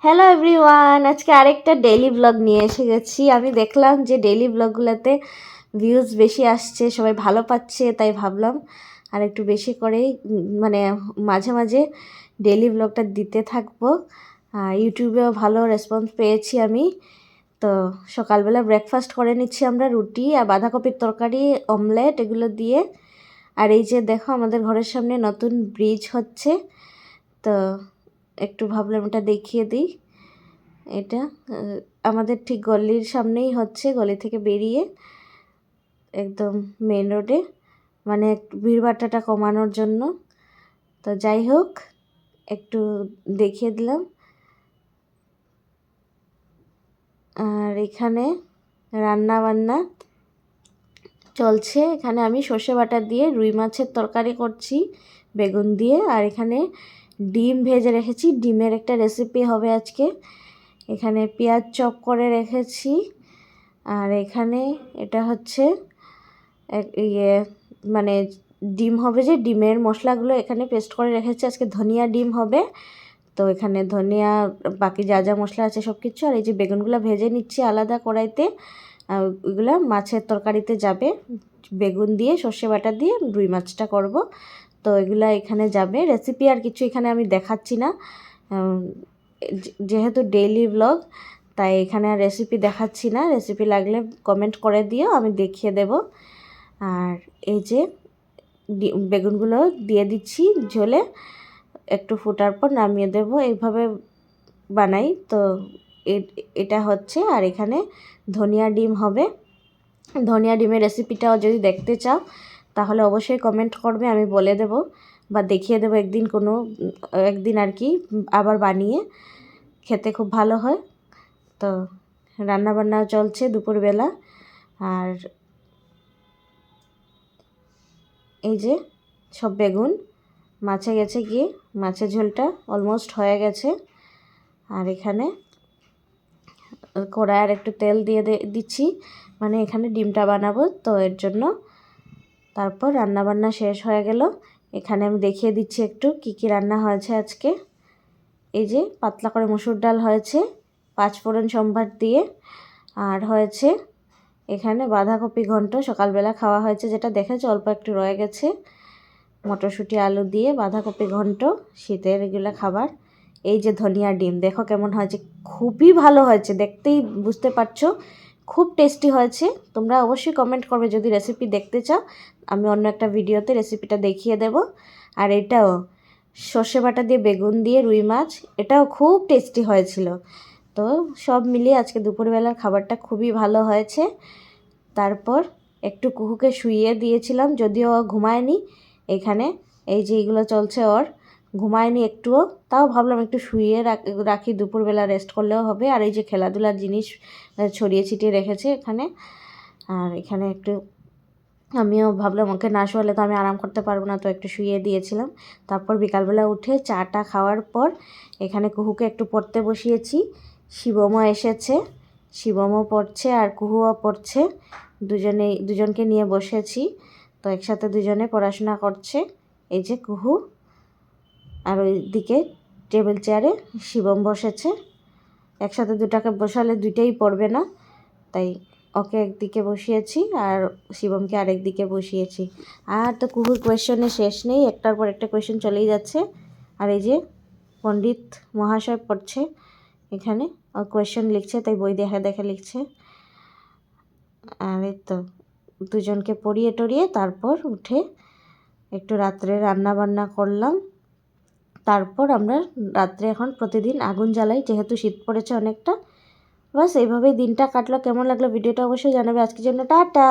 Hello everyone, আজকে আরেকটা daily blog নিয়ে এসে গেছি। আমি দেখলাম যে ডেইলি ব্লগগুলোতে ভিউজ বেশি আসছে, সবাই ভালো পাচ্ছে, তাই ভাবলাম আর একটু বেশি করেই মানে মাঝে মাঝে ডেইলি ব্লগটা দিতে থাকবো। ইউটিউবেও ভালো রেসপন্স পেয়েছি আমি। তো সকালবেলা ব্রেকফাস্ট করে নিচ্ছি আমরা, রুটি আর বাঁধাকপির তরকারি, অমলেট এগুলো দিয়ে। আর এই যে দেখো, আমাদের ঘরের সামনে নতুন ব্রিজ হচ্ছে, তো একটু ভাবলাম এটা দেখিয়ে দিই। এটা আমাদের ঠিক গলির সামনেই হচ্ছে, গলি থেকে বেরিয়ে একদম মেন রোডে, মানে ভিড়ভাট্টাটা কমানোর জন্য। তো যাই হোক, একটু দেখিয়ে দিলাম। আর এখানে রান্না বান্না চলছে। এখানে আমি সর্ষে বাটা দিয়ে রুই মাছের তরকারি করছি বেগুন দিয়ে, আর এখানে ডিম ভেজে রেখেছি, ডিমের একটা রেসিপি হবে আজকে। এখানে পেঁয়াজ চপ করে রেখেছি। আর এখানে এটা হচ্ছে মানে ডিম হবে, যে ডিমের মশলাগুলো এখানে পেস্ট করে রেখেছি। আজকে ধনিয়া ডিম হবে, তো এখানে ধনিয়া, বাকি যা যা মশলা আছে সব কিছু। আর এই যে বেগুনগুলো ভেজে নিচ্ছি আলাদা কড়াইতে, ওইগুলো মাছের তরকারিতে যাবে। বেগুন দিয়ে সর্ষে বাটা দিয়ে রুই মাছটা করব, তো এগুলা এখানে যাবে। রেসিপি আর কিছু এখানে আমি দেখাচ্ছি না, যেহেতু ডেইলি ব্লগ, তাই এখানে আর রেসিপি দেখাচ্ছি না। রেসিপি লাগলে কমেন্ট করে দিও, আমি দেখিয়ে দেব। আর এই যে বেগুনগুলো দিয়ে দিচ্ছি ঝোলে, একটু ফোটার পর নামিয়ে দেব। এইভাবে বানাই তো, এটা হচ্ছে। আর এখানে ধনিয়া ডিম হবে। ধনিয়া ডিমের রেসিপিটাও যদি দেখতে চাও তাহলে অবশ্যই কমেন্ট করবে, আমি বলে দেব বা দেখিয়ে দেবো একদিন আর কি, আবার বানিয়ে। খেতে খুব ভালো হয়। তো রান্নাবান্না চলছে দুপুরবেলা। আর এই যে সব বেগুন মাছে গেছে গিয়ে, মাছের ঝোলটা অলমোস্ট হয়ে গেছে। আর এখানে কড়াইয়ের একটু তেল দিয়ে দিচ্ছি, মানে এখানে ডিমটা বানাবো তো এর জন্য। তারপর রান্নাবান্না শেষ হয়ে গেল। এখানে আমি দেখিয়ে দিচ্ছি একটু কি কি রান্না হয়েছে আজকে। এই যে পাতলা করে মসুর ডাল হয়েছে 5 ফোড়ন সম্বার দিয়ে। আর হয়েছে এখানে বাঁধাকপি ঘন্ট, সকালবেলা খাওয়া হয়েছে, যেটা দেখেছো অল্প একটু রয়ে গেছে। মটরশুঁটি আলু দিয়ে বাঁধাকপি ঘন্ট, শীতের এগুলো খাবার। এই যে ধনিয়া ডিম, দেখো কেমন হয়েছে, খুবই ভালো হয়েছে, দেখতেই বুঝতে পারছো খুব টেস্টি হয়েছে। তোমরা অবশ্যই কমেন্ট করবে যদি রেসিপি দেখতে চাও, আমি অন্য একটা ভিডিওতে রেসিপিটা দেখিয়ে দেব। আর এটাও সর্ষে বাটা দিয়ে বেগুন দিয়ে রুই মাছ, এটাও খুব টেস্টি হয়েছিল। তো সব মিলিয়ে আজকে দুপুরবেলার খাবারটা খুবই ভালো হয়েছে। তারপর একটু কুহুকে শুইয়ে দিয়েছিলাম, যদিও ঘুমায়নি। এখানে এই যে এইগুলো চলছে, ওর ঘুমায়নি একটুও, তাও ভাবলাম একটু শুইয়ে রাখি, দুপুরবেলা রেস্ট করলেও হবে। আর এই যে খেলাধুলার জিনিস ছড়িয়ে ছিটিয়ে রেখেছে এখানে। আর এখানে একটু আমিও ভাবলাম ওকে না শোয়ালে তো আমি আরাম করতে পারবো না, তো একটু শুইয়ে দিয়েছিলাম। তারপর বিকালবেলা উঠে চাটা খাওয়ার পর এখানে কুহুকে একটু পড়তে বসিয়েছি। শিবমও এসেছে, শিবমও পড়ছে আর কুহুও পড়ছে, দুজনকে নিয়ে বসেছি। তো একসাথে দুজনে পড়াশোনা করছে। এই যে কুহু, আর ওই দিকে টেবিল চেয়ারে শিবম বসেছে। একসাথে দুটাকে বসালে দুইটাই পড়বে না, তাই ওকে একদিকে বসিয়েছি আর শিবমকে আরেক দিকে বসিয়েছি। আর তো কুহুর কোয়েশ্চনের শেষ নেই, একটার পর একটা কোয়েশ্চেন চলেই যাচ্ছে। আর এই যে পণ্ডিত মহাশয় পড়ছে এখানে, আর কোয়েশ্চেন লিখছে, তাই বই দেখে দেখে লিখছে। আর এই তো দুজনকে পড়িয়ে টড়িয়ে তারপর উঠে একটু রাত্রে রান্না বান্না করলাম। তারপর আমরা রাত্রে এখন প্রতিদিন আগুন জ্বালাই, যেহেতু শীত পড়েছে অনেকটা। বাস এইভাবেই দিনটা কাটলো। কেমন লাগলো ভিডিওটা অবশ্যই জানাবে। আজকের জন্য টাটা।